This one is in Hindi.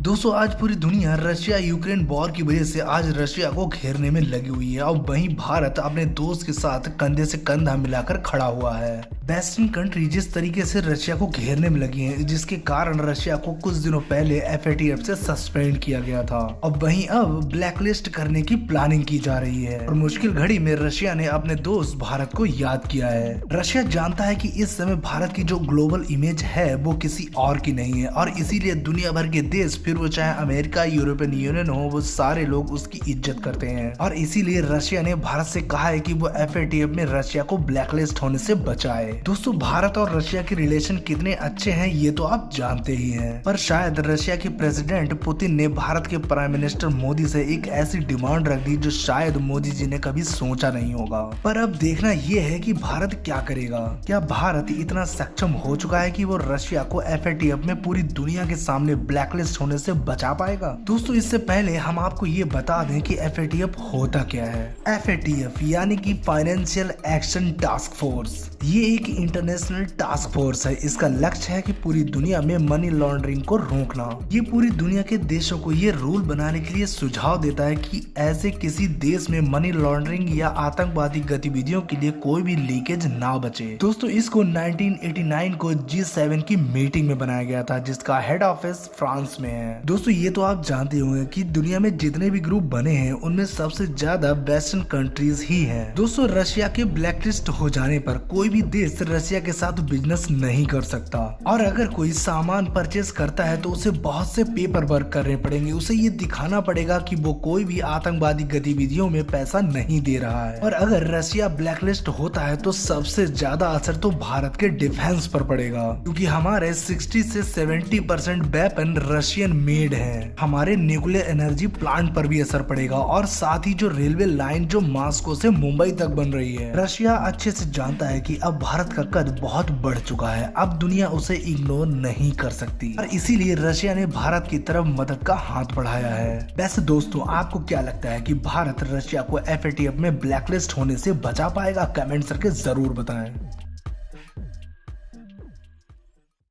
दोस्तों आज पूरी दुनिया रशिया यूक्रेन वॉर की वजह से आज रशिया को घेरने में लगी हुई है और वहीं भारत अपने दोस्त के साथ कंधे से कंधा मिलाकर खड़ा हुआ है। वेस्टर्न कंट्री जिस तरीके से रशिया को घेरने में लगी है, जिसके कारण रशिया को कुछ दिनों पहले FATF से सस्पेंड किया गया था और वहीं अब ब्लैकलिस्ट करने की प्लानिंग की जा रही है। और मुश्किल घड़ी में रशिया ने अपने दोस्त भारत को याद किया है। रशिया जानता है कि इस समय भारत की जो ग्लोबल इमेज है वो किसी और की नहीं है और इसीलिए दुनिया भर के देश, फिर वो चाहे अमेरिका, यूरोपियन यूनियन हो, वो सारे लोग उसकी इज्जत करते हैं। और इसीलिए रशिया ने भारत से कहा है कि वो FATF में रशिया को ब्लैकलिस्ट होने से बचाए। दोस्तों भारत और रशिया के रिलेशन कितने अच्छे हैं ये तो आप जानते ही हैं, पर शायद रशिया के प्रेसिडेंट पुतिन ने भारत के प्राइम मिनिस्टर मोदी से एक ऐसी डिमांड रख दी जो शायद मोदी जी ने कभी सोचा नहीं होगा। पर अब देखना ये है कि भारत क्या करेगा। क्या भारत इतना सक्षम हो चुका है कि वो रशिया को FATF में पूरी दुनिया के सामने ब्लैकलिस्ट होने से बचा पाएगा? दोस्तों इससे पहले हम आपको ये बता दें कि FATF होता क्या है। FATF यानी कि फाइनेंशियल एक्शन टास्क फोर्स, ये एक इंटरनेशनल टास्क फोर्स है। इसका लक्ष्य है कि पूरी दुनिया में मनी लॉन्ड्रिंग को रोकना। ये पूरी दुनिया के देशों को ये रूल बनाने के लिए सुझाव देता है कि ऐसे किसी देश में मनी लॉन्ड्रिंग या आतंकवादी गतिविधियों के लिए कोई भी लीकेज ना बचे। दोस्तों इसको 1989 को G7 की मीटिंग में बनाया गया था, जिसका हेड ऑफिस फ्रांस में है। दोस्तों ये तो आप जानते होंगे कि दुनिया में जितने भी ग्रुप बने हैं उनमें सबसे ज्यादा वेस्टर्न कंट्रीज ही हैं। दोस्तों रशिया के ब्लैकलिस्ट हो जाने पर कोई भी देश रशिया के साथ बिजनेस नहीं कर सकता और अगर कोई सामान परचेज करता है तो उसे बहुत से पेपर वर्क करने पड़ेंगे। उसे ये दिखाना पड़ेगा कि वो कोई भी आतंकवादी गतिविधियों में पैसा नहीं दे रहा है। और अगर रशिया ब्लैकलिस्ट होता है तो सबसे ज्यादा असर तो भारत के डिफेंस पर पड़ेगा, क्योंकि हमारे 60 से 70% वेपन रशियन मेड है। हमारे न्यूक्लियर एनर्जी प्लांट पर भी असर पड़ेगा और साथ ही जो रेलवे लाइन जो मॉस्को से मुंबई तक बन रही है। रशिया अच्छे से जानता है कि अब भारत का कद बहुत बढ़ चुका है, अब दुनिया उसे इग्नोर नहीं कर सकती और इसीलिए रशिया ने भारत की तरफ मदद का हाथ बढ़ाया है। वैसे दोस्तों आपको क्या लगता है कि भारत रशिया को FATF में ब्लैकलिस्ट होने से बचा पाएगा? कमेंट करके जरूर बताएं।